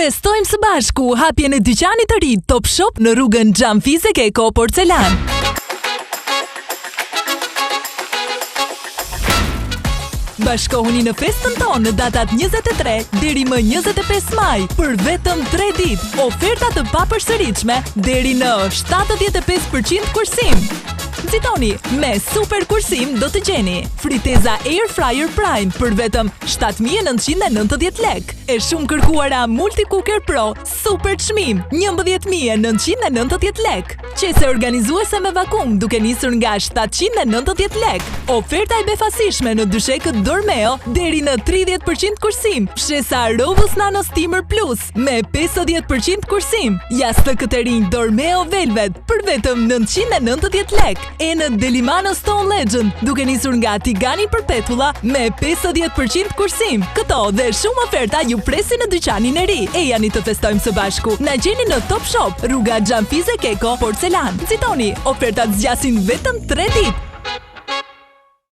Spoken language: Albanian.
Festojmë së bashku hapjen e dyqanit të ri Top Shop në rrugën Xhamfize Keko Porcelan. Bashkohuni në festën tonë në datat 23 deri më 25 maj për vetëm 3 ditë. Oferta të papërsëritshme deri në 75% kursim. Nxitoni, me super kursim do të gjeni friteza Air Fryer Prime për vetëm 7.990 lek. E shumë kërkuara Multi Cooker Pro super çmim 11.990 lek. Qese organizuese me vakum duke nisur nga 790 lek. Oferta e befasishme në dyshekët Dormeo deri në 30% kursim. Fshesa Rovus Nano Steamer Plus me 50% kursim. Jashtë këtë rinj Dormeo Velvet për vetëm 990 lek. E në Delimano Stone Legend duke nisur nga Tigani Perpetuala me 50% kursim. Këto dhe shumë oferta ju presin në dyqanin e ri. E jani të festojmë së bashku. Na gjeni në Top Shop, rruga Xhamfize Keko Porcelan. Nxitoni, ofertat zgjasin vetëm 3 ditë.